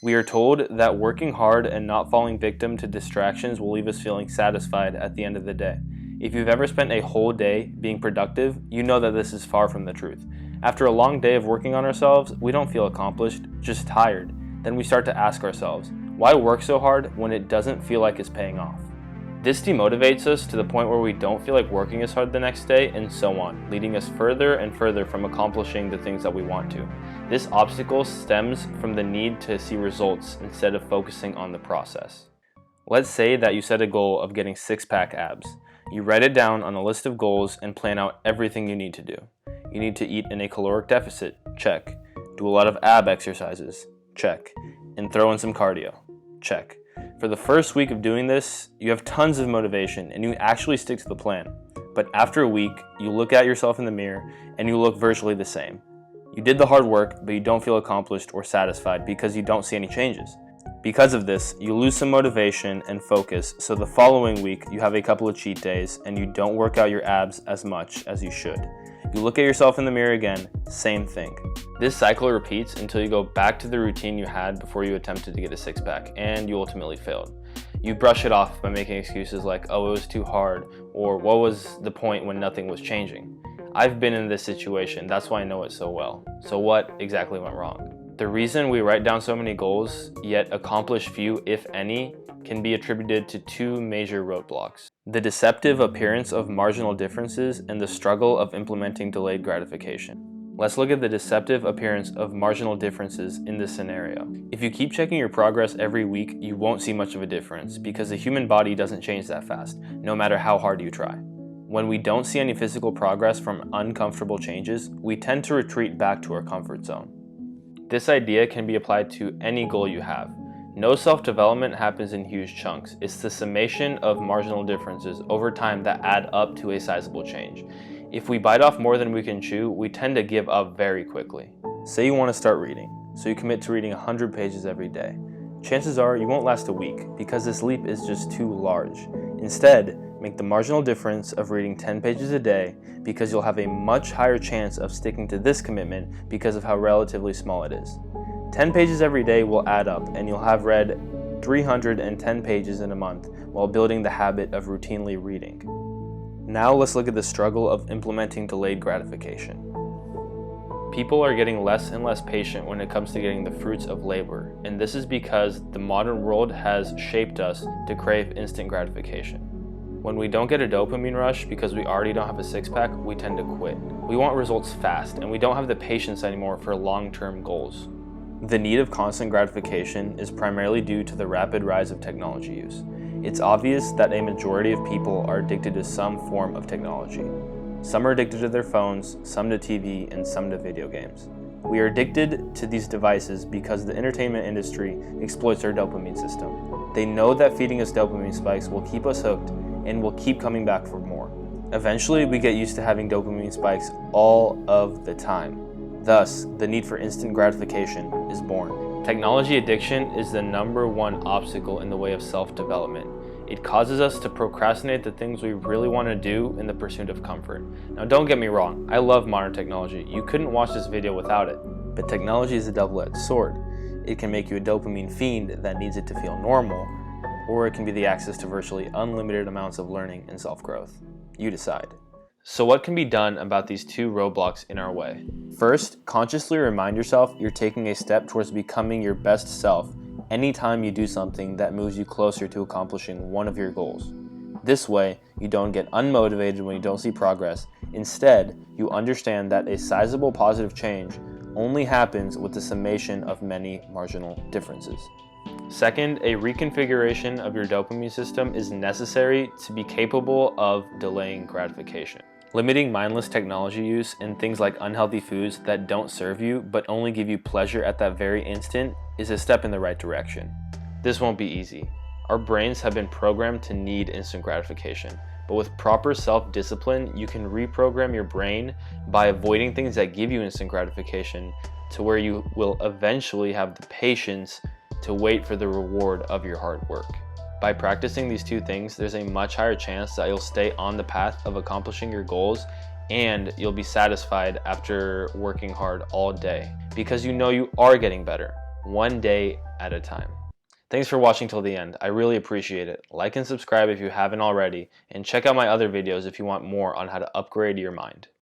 We are told that working hard and not falling victim to distractions will leave us feeling satisfied at the end of the day. If you've ever spent a whole day being productive, you know that this is far from the truth. After a long day of working on ourselves, we don't feel accomplished, just tired. Then we start to ask ourselves, why work so hard when it doesn't feel like it's paying off? This demotivates us to the point where we don't feel like working as hard the next day, and so on, leading us further and further from accomplishing the things that we want to. This obstacle stems from the need to see results instead of focusing on the process. Let's say that you set a goal of getting six-pack abs. You write it down on a list of goals and plan out everything you need to do. You need to eat in a caloric deficit, check. Do a lot of ab exercises, check. And throw in some cardio, check. For the first week of doing this, you have tons of motivation and you actually stick to the plan. But after a week, you look at yourself in the mirror and you look virtually the same. You did the hard work, but you don't feel accomplished or satisfied because you don't see any changes. Because of this, you lose some motivation and focus, so the following week you have a couple of cheat days and you don't work out your abs as much as you should. You look at yourself in the mirror again, same thing. This cycle repeats until you go back to the routine you had before you attempted to get a six-pack, and you ultimately failed. You brush it off by making excuses like, oh, it was too hard, or what was the point when nothing was changing? I've been in this situation, that's why I know it so well. So what exactly went wrong? The reason we write down so many goals, yet accomplish few, if any, can be attributed to two major roadblocks: the deceptive appearance of marginal differences and the struggle of implementing delayed gratification. Let's look at the deceptive appearance of marginal differences in this scenario. If you keep checking your progress every week, you won't see much of a difference because the human body doesn't change that fast, no matter how hard you try. When we don't see any physical progress from uncomfortable changes, we tend to retreat back to our comfort zone. This idea can be applied to any goal you have. No self-development happens in huge chunks. It's the summation of marginal differences over time that add up to a sizable change. If we bite off more than we can chew, we tend to give up very quickly. Say you want to start reading, so you commit to reading 100 pages every day. Chances are you won't last a week because this leap is just too large. Instead, make the marginal difference of reading 10 pages a day because you'll have a much higher chance of sticking to this commitment because of how relatively small it is. 10 pages every day will add up and you'll have read 310 pages in a month while building the habit of routinely reading. Now let's look at the struggle of implementing delayed gratification. People are getting less and less patient when it comes to getting the fruits of labor, and this is because the modern world has shaped us to crave instant gratification. When we don't get a dopamine rush because we already don't have a six-pack, we tend to quit. We want results fast, and we don't have the patience anymore for long-term goals. The need of constant gratification is primarily due to the rapid rise of technology use. It's obvious that a majority of people are addicted to some form of technology. Some are addicted to their phones, some to TV, and some to video games. We are addicted to these devices because the entertainment industry exploits our dopamine system. They know that feeding us dopamine spikes will keep us hooked and will keep coming back for more. Eventually, we get used to having dopamine spikes all of the time. Thus, the need for instant gratification is born. Technology addiction is the number one obstacle in the way of self-development. It causes us to procrastinate the things we really want to do in the pursuit of comfort. Now, don't get me wrong, I love modern technology. You couldn't watch this video without it. But technology is a double-edged sword. It can make you a dopamine fiend that needs it to feel normal, or it can be the access to virtually unlimited amounts of learning and self-growth. You decide. So what can be done about these two roadblocks in our way? First, consciously remind yourself you're taking a step towards becoming your best self anytime you do something that moves you closer to accomplishing one of your goals. This way, you don't get unmotivated when you don't see progress. Instead, you understand that a sizable positive change only happens with the summation of many marginal differences. Second, a reconfiguration of your dopamine system is necessary to be capable of delaying gratification. Limiting mindless technology use and things like unhealthy foods that don't serve you but only give you pleasure at that very instant is a step in the right direction. This won't be easy. Our brains have been programmed to need instant gratification, but with proper self-discipline, you can reprogram your brain by avoiding things that give you instant gratification to where you will eventually have the patience to wait for the reward of your hard work. By practicing these two things, there's a much higher chance that you'll stay on the path of accomplishing your goals and you'll be satisfied after working hard all day because you know you are getting better. one day at a time. Thanks for watching till the end. I really appreciate it. Like and subscribe if you haven't already, and check out my other videos if you want more on how to upgrade your mind.